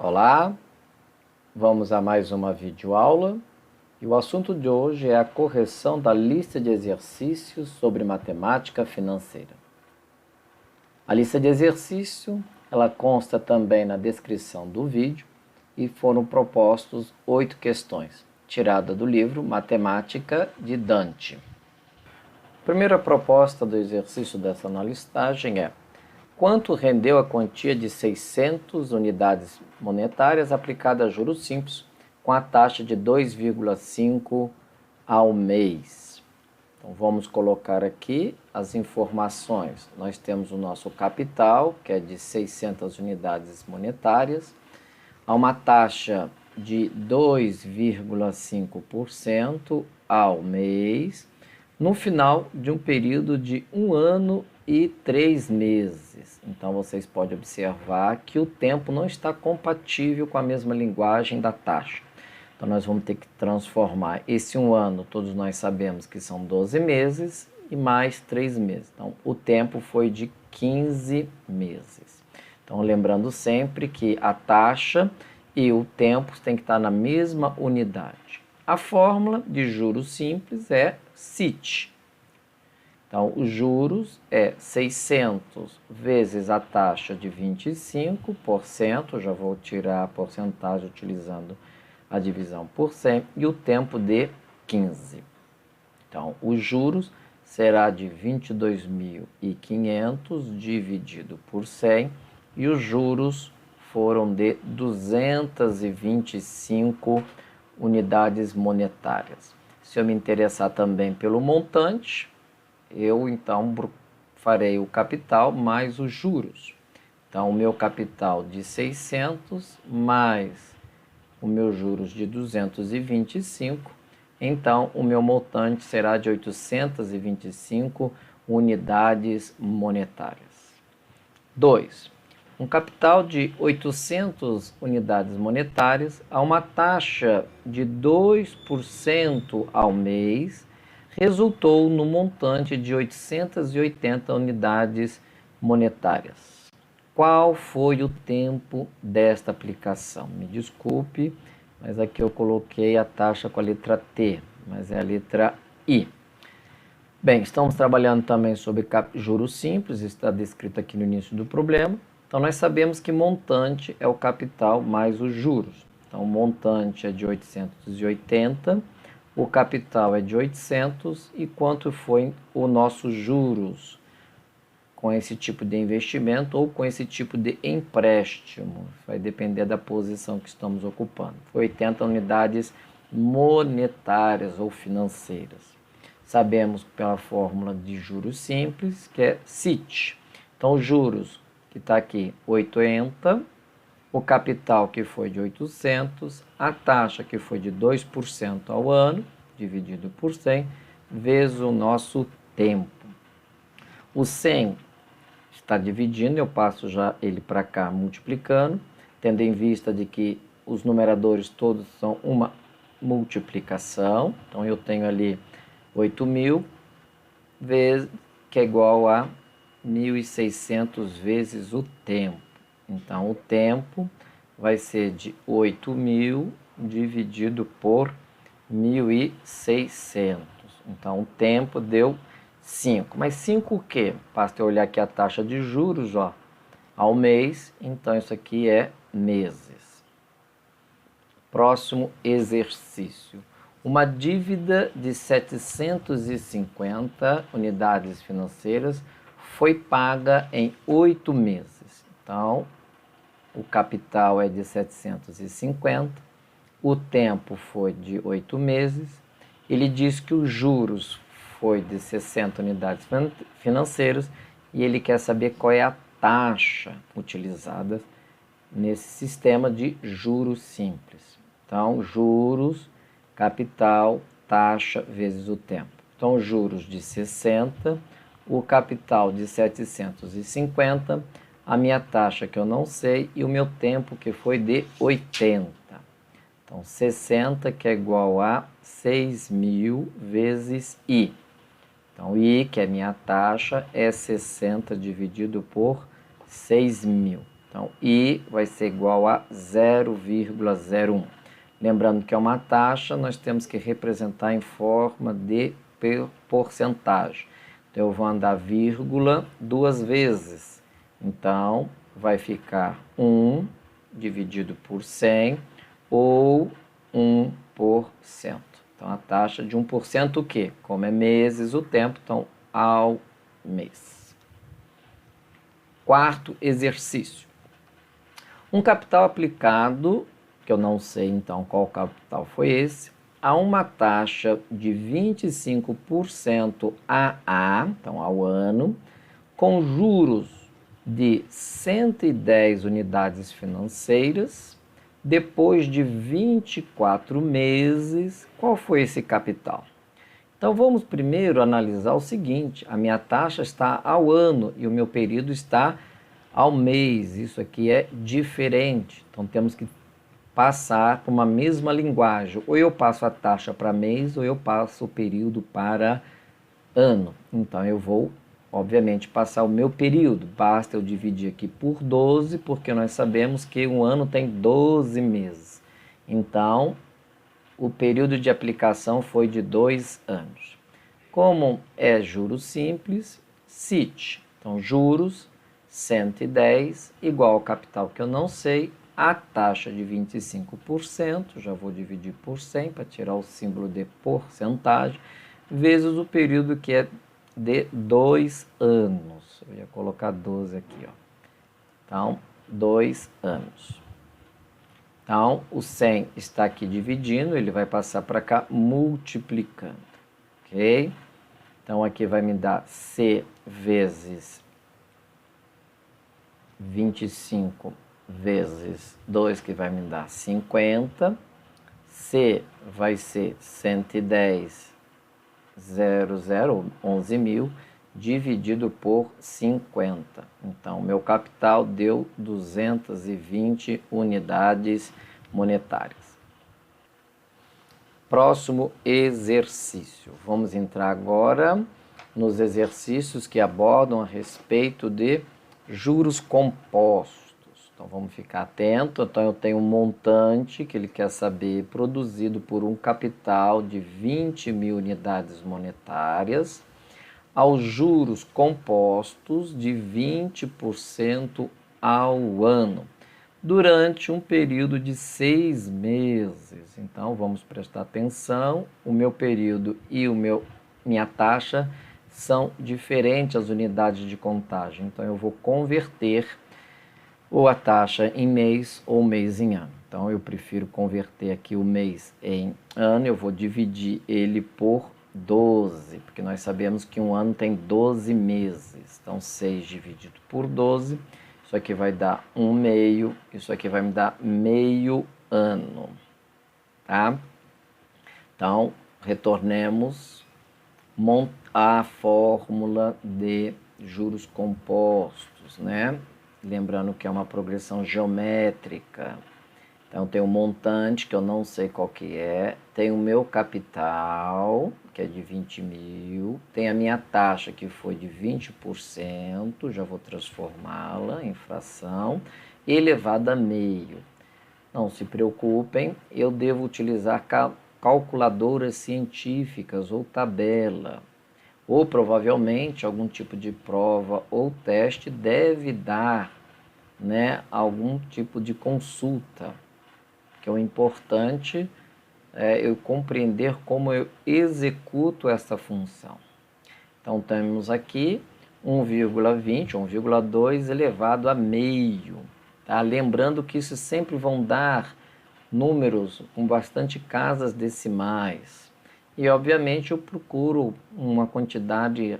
Olá, vamos a mais uma videoaula e o assunto de hoje é a correção da lista de exercícios sobre matemática financeira. A lista de exercício, ela consta também na descrição do vídeo e foram propostos 8 questões, tirada do livro Matemática de Dante. A primeira proposta do exercício dessa listagem é: quanto rendeu a quantia de 600 unidades monetárias aplicada a juros simples com a taxa de 2,5 ao mês? Então, vamos colocar aqui as informações. Nós temos o nosso capital, que é de 600 unidades monetárias, a uma taxa de 2,5% ao mês, no final de um período de 1 ano e 3 meses. Então, vocês podem observar que o tempo não está compatível com a mesma linguagem da taxa. Então, nós vamos ter que transformar esse 1 ano, todos nós sabemos que são 12 meses, e mais 3 meses. Então, o tempo foi de 15 meses. Então, lembrando sempre que a taxa e o tempo têm que estar na mesma unidade. A fórmula de juros simples é CIT. Então, os juros é 600 vezes a taxa de 25%, já vou tirar a porcentagem utilizando a divisão por 100, e o tempo de 15. Então, os juros será de 22.500 dividido por 100, e os juros foram de 225 unidades monetárias. Se eu me interessar também pelo montante, eu então farei o capital mais os juros. Então, o meu capital de 600 mais o meu juros de 225, então o meu montante será de 825 unidades monetárias. 2. Um capital de 800 unidades monetárias a uma taxa de 2% ao mês resultou no montante de 880 unidades monetárias. Qual foi o tempo desta aplicação? Me desculpe, mas aqui eu coloquei a taxa com a letra T, mas é a letra I. Bem, estamos trabalhando também sobre juros simples, está descrito aqui no início do problema. Então, nós sabemos que montante é o capital mais os juros. Então, o montante é de 880, o capital é de 800, e quanto foi o nosso juros com esse tipo de investimento ou com esse tipo de empréstimo? Vai depender da posição que estamos ocupando. Foi 80 unidades monetárias ou financeiras. Sabemos pela fórmula de juros simples, que é CIT. Então, os juros, que está aqui, 80, o capital, que foi de 800, a taxa, que foi de 2% ao ano, dividido por 100, vezes o nosso tempo. O 100 está dividindo, eu passo já ele para cá multiplicando, tendo em vista de que os numeradores todos são uma multiplicação. Então, eu tenho ali 8.000 vezes, que é igual a 1.600 vezes o tempo. Então, o tempo vai ser de 8.000 dividido por 1.600. Então, o tempo deu 5. Mas 5 o quê? Basta eu olhar aqui a taxa de juros, ó, ao mês. Então, isso aqui é meses. Próximo exercício. Uma dívida de 750 unidades financeiras foi paga em 8 meses. Então, o capital é de 750, o tempo foi de 8 meses. Ele diz que os juros foi de 60 unidades financeiras e ele quer saber qual é a taxa utilizada nesse sistema de juros simples. Então, juros, capital, taxa vezes o tempo. Então, juros de 60, o capital de 750, a minha taxa que eu não sei e o meu tempo que foi de 80. Então, 60 que é igual a 6.000 vezes I. Então, I, que é minha taxa, é 60 dividido por 6.000. Então, I vai ser igual a 0,01. Lembrando que é uma taxa, nós temos que representar em forma de porcentagem. Então, eu vou andar vírgula duas vezes. Então, vai ficar 1 dividido por 100 ou 1%. Então, a taxa de 1% o quê? Como é meses o tempo, então, ao mês. Quarto exercício. Um capital aplicado, que eu não sei então qual capital foi esse, a uma taxa de 25% AA, então ao ano, com juros de 110 unidades financeiras, depois de 24 meses, qual foi esse capital? Então vamos primeiro analisar o seguinte, a minha taxa está ao ano e o meu período está ao mês, isso aqui é diferente, então temos que passar por uma mesma linguagem, ou eu passo a taxa para mês ou eu passo o período para ano. Então eu vou, obviamente, passar o meu período, basta eu dividir aqui por 12, porque nós sabemos que um ano tem 12 meses. Então, o período de aplicação foi de 2 anos. Como é juros simples, CIT. Então, juros 110 igual ao capital que eu não sei, a taxa de 25%, já vou dividir por 100 para tirar o símbolo de porcentagem, vezes o período que é de 2 anos. Eu ia colocar 12 aqui, ó. Então, 2 anos. Então, o 100 está aqui dividindo, ele vai passar para cá multiplicando, ok? Então, aqui vai me dar C vezes 25 vezes 2, que vai me dar 50. C vai ser 110, 11.000, dividido por 50. Então, meu capital deu 220 unidades monetárias. Próximo exercício. Vamos entrar agora nos exercícios que abordam a respeito de juros compostos. Então, vamos ficar atento. Então, eu tenho um montante que ele quer saber produzido por um capital de 20.000 unidades monetárias aos juros compostos de 20% ao ano, durante um período de 6 meses. Então, vamos prestar atenção, o meu período e minha taxa são diferentes as unidades de contagem. Então, eu vou converter ou a taxa em mês ou mês em ano. Então, eu prefiro converter aqui o mês em ano, eu vou dividir ele por 12, porque nós sabemos que um ano tem 12 meses. Então, 6 dividido por 12, isso aqui vai dar 1/2, isso aqui vai me dar meio ano, tá? Então, retornemos à fórmula de juros compostos, né? Lembrando que é uma progressão geométrica. Então, tem um montante que eu não sei qual que é, tem o meu capital, que é de 20.000, tem a minha taxa, que foi de 20%, já vou transformá-la em fração, elevada a meio. Não se preocupem, eu devo utilizar calculadoras científicas ou tabela, ou provavelmente algum tipo de prova ou teste deve dar, né, algum tipo de consulta. Que o importante é eu compreender como eu executo essa função. Então, temos aqui 1,20, 1,2 elevado a meio. Tá? Lembrando que isso sempre vão dar números com bastante casas decimais. E, obviamente, eu procuro uma quantidade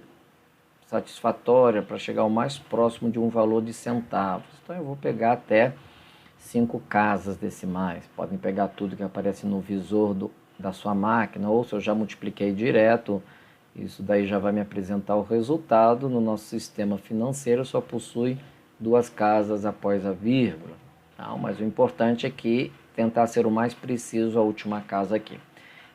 satisfatória para chegar ao mais próximo de um valor de centavos. Então, eu vou pegar até 5 casas decimais, podem pegar tudo que aparece no visor da sua máquina, ou se eu já multipliquei direto, isso daí já vai me apresentar o resultado. No nosso sistema financeiro só possui 2 casas após a vírgula, tá? Mas o importante é que tentar ser o mais preciso a última casa aqui.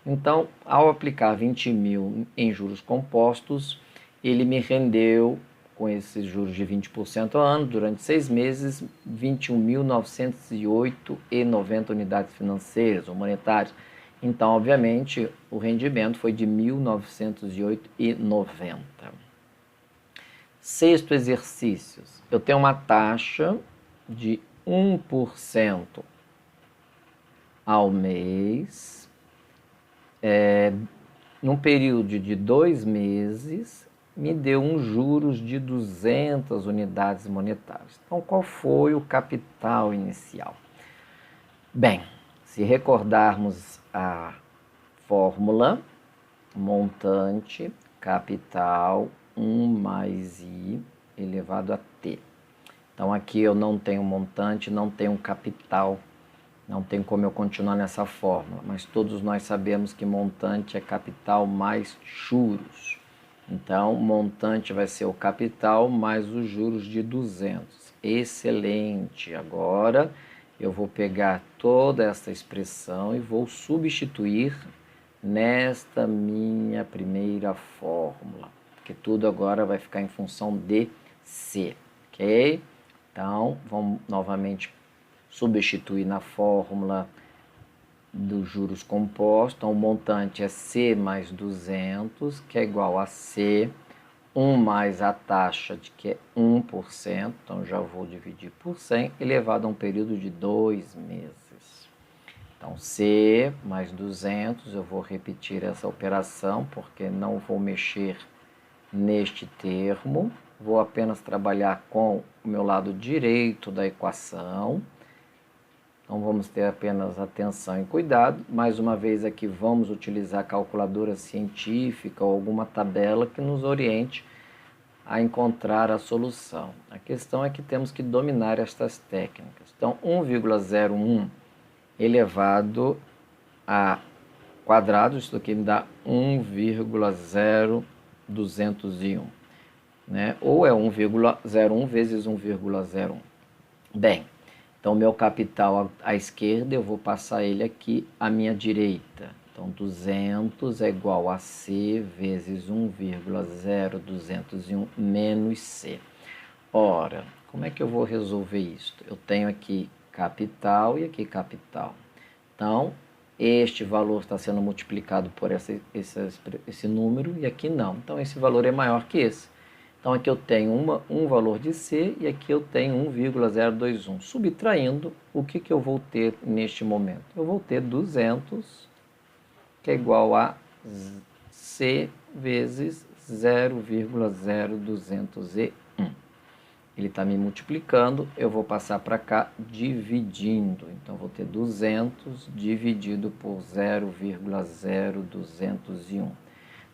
Então, ao aplicar 20.000 em juros compostos, ele me rendeu com esses juros de 20% ao ano, durante 6 meses, 21.908,90 unidades financeiras ou monetárias. Então, obviamente, o rendimento foi de 1.908,90. Sexto exercício, eu tenho uma taxa de 1% ao mês, num período de 2 meses, me deu uns juros de 200 unidades monetárias. Então, qual foi o capital inicial? Bem, se recordarmos a fórmula, montante, capital, 1 mais I elevado a T. Então, aqui eu não tenho montante, não tenho capital, não tem como eu continuar nessa fórmula, mas todos nós sabemos que montante é capital mais juros. Então, montante vai ser o capital mais os juros de 200. Excelente! Agora, eu vou pegar toda essa expressão e vou substituir nesta minha primeira fórmula, porque tudo agora vai ficar em função de C, ok? Então, vamos novamente substituir na fórmula dos juros compostos. Então, o montante é C mais 200, que é igual a C, 1 mais a taxa, de que é 1%, então já vou dividir por 100, elevado a um período de 2 meses. Então, C mais 200, eu vou repetir essa operação, porque não vou mexer neste termo, vou apenas trabalhar com o meu lado direito da equação. Então, vamos ter apenas atenção e cuidado. Mais uma vez aqui, vamos utilizar a calculadora científica ou alguma tabela que nos oriente a encontrar a solução. A questão é que temos que dominar estas técnicas. Então, 1,01 elevado a quadrado, isso aqui me dá 1,0201, né? Ou é 1,01 vezes 1,01. Bem, então, meu capital à esquerda, eu vou passar ele aqui à minha direita. Então, 200 é igual a C vezes 1,0201 menos C. Ora, como é que eu vou resolver isso? Eu tenho aqui capital e aqui capital. Então, este valor está sendo multiplicado por esse número e aqui não. Então, esse valor é maior que esse. Então, aqui eu tenho um valor de C e aqui eu tenho 1,021. Subtraindo, o que eu vou ter neste momento? Eu vou ter 200, que é igual a C vezes 0,0201. Ele está me multiplicando, eu vou passar para cá dividindo. Então, vou ter 200 dividido por 0,0201.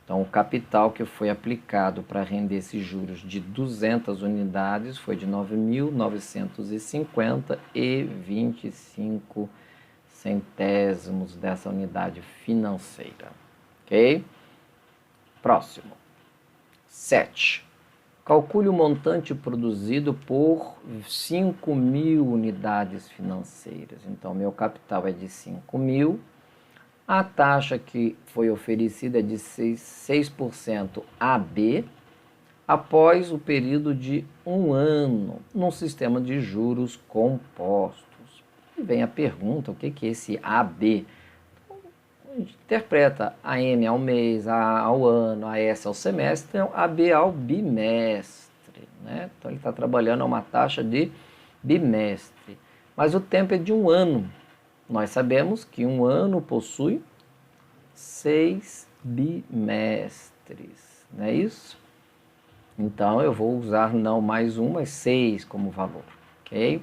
Então, o capital que foi aplicado para render esses juros de 200 unidades foi de 9.950,25 centésimos dessa unidade financeira. Ok? Próximo. 7. Calcule o montante produzido por 5.000 unidades financeiras. Então, meu capital é de 5.000. A taxa que foi oferecida é de 6% AB após o período de 1 ano num sistema de juros compostos. E vem a pergunta, o que é esse AB? A gente interpreta a M ao mês, A ao ano, a S ao semestre, então AB ao bimestre, né? Então ele está trabalhando a uma taxa de bimestre, mas o tempo é de 1 ano. Nós sabemos que 1 ano possui 6 bimestres, não é isso? Então, eu vou usar não mais 1, mas 6 como valor, ok?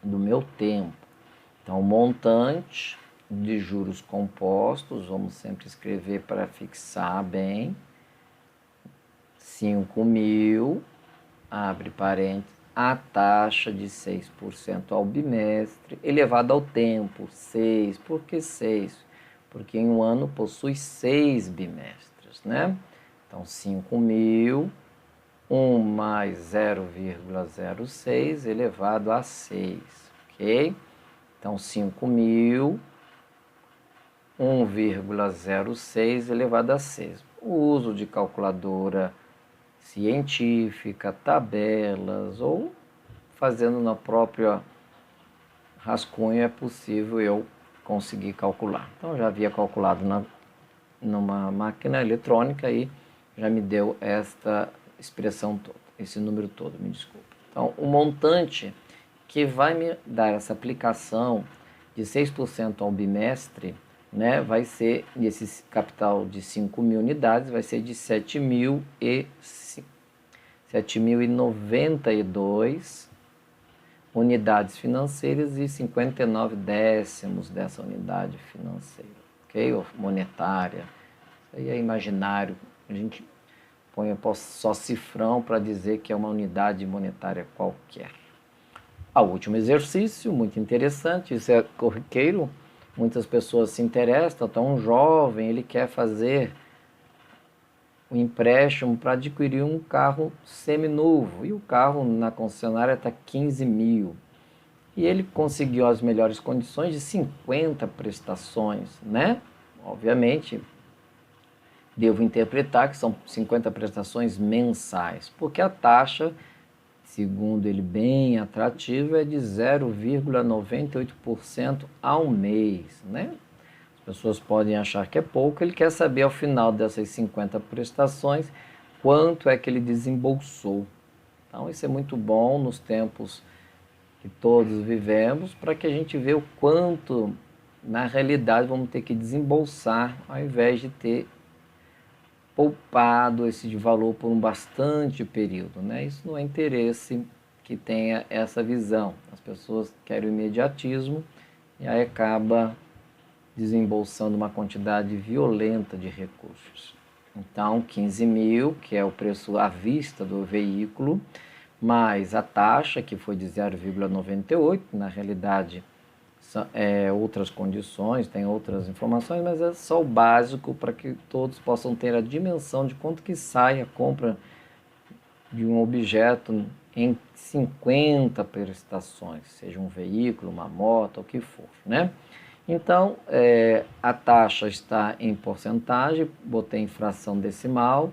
Do meu tempo. Então, o montante de juros compostos, vamos sempre escrever para fixar bem, 5.000, abre parênteses, a taxa de 6% ao bimestre, elevado ao tempo, 6. Por que 6? Porque em 1 ano possui 6 bimestres, né? Então, 5.000, 1 mais 0,06 elevado a 6, ok? Então, 5.000, 1,06 elevado a 6. O uso de calculadora científica, tabelas ou fazendo na própria rascunho é possível eu conseguir calcular. Então eu já havia calculado numa máquina eletrônica e já me deu esta expressão toda, esse número todo, me desculpe. Então o montante que vai me dar essa aplicação de 6% ao bimestre, né, vai ser, nesse capital de 5.000 unidades, vai ser de 7.092 unidades financeiras e 59 décimos dessa unidade financeira, ok? Ou monetária. Isso aí é imaginário. A gente põe só cifrão para dizer que é uma unidade monetária qualquer. O último exercício, muito interessante, isso é corriqueiro, muitas pessoas se interessam, então um jovem, ele quer fazer um empréstimo para adquirir um carro seminovo, e o carro na concessionária está 15 mil. E ele conseguiu as melhores condições de 50 prestações, né? Obviamente, devo interpretar que são 50 prestações mensais, porque a taxa, segundo ele bem atrativo, é de 0,98% ao mês, né? As pessoas podem achar que é pouco, ele quer saber ao final dessas 50 prestações quanto é que ele desembolsou. Então isso é muito bom nos tempos que todos vivemos, para que a gente veja o quanto na realidade vamos ter que desembolsar ao invés de ter poupado esse valor por um bastante período, né? Isso não é interesse que tenha essa visão. As pessoas querem o imediatismo e aí acaba desembolsando uma quantidade violenta de recursos. Então, 15 mil, que é o preço à vista do veículo, mais a taxa, que foi de 0,98, na realidade, outras condições, tem outras informações, mas é só o básico para que todos possam ter a dimensão de quanto que sai a compra de um objeto em 50 prestações, seja um veículo, uma moto, o que for, né? Então, a taxa está em porcentagem, botei em fração decimal,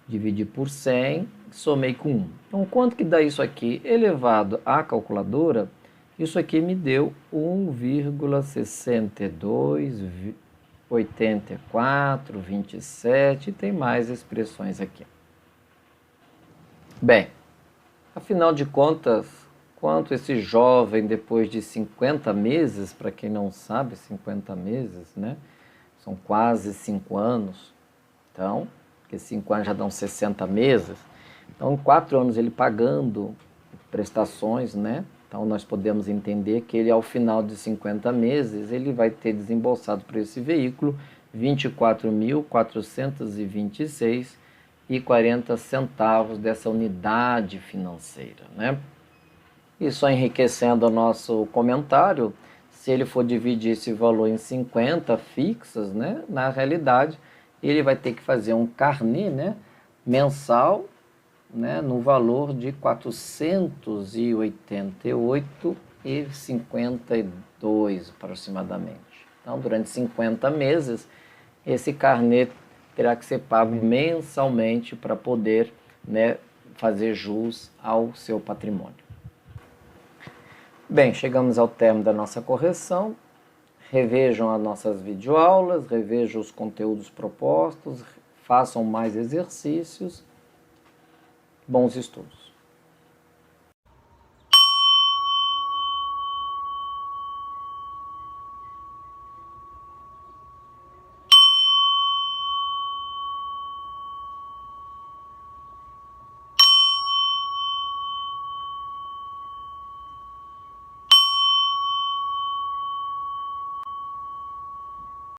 dividi por 100, somei com 1. Então, quanto que dá isso aqui? Elevado à calculadora, isso aqui me deu 1,628427, e tem mais expressões aqui. Bem, afinal de contas, quanto esse jovem, depois de 50 meses, para quem não sabe, 50 meses, né? São quase 5 anos. Então, porque 5 anos já dão 60 meses. Então, em 4 anos ele pagando prestações, né? Então, nós podemos entender que ele, ao final de 50 meses, ele vai ter desembolsado por esse veículo 24.426,40 dessa unidade financeira, né? E só enriquecendo o nosso comentário, se ele for dividir esse valor em 50 fixas, né, na realidade, ele vai ter que fazer um carnê, né, mensal, né, no valor de R$ 488,52 aproximadamente. Então, durante 50 meses, esse carnê terá que ser pago mensalmente para poder, né, fazer jus ao seu patrimônio. Bem, chegamos ao termo da nossa correção. Revejam as nossas videoaulas, revejam os conteúdos propostos, façam mais exercícios. Bons estudos!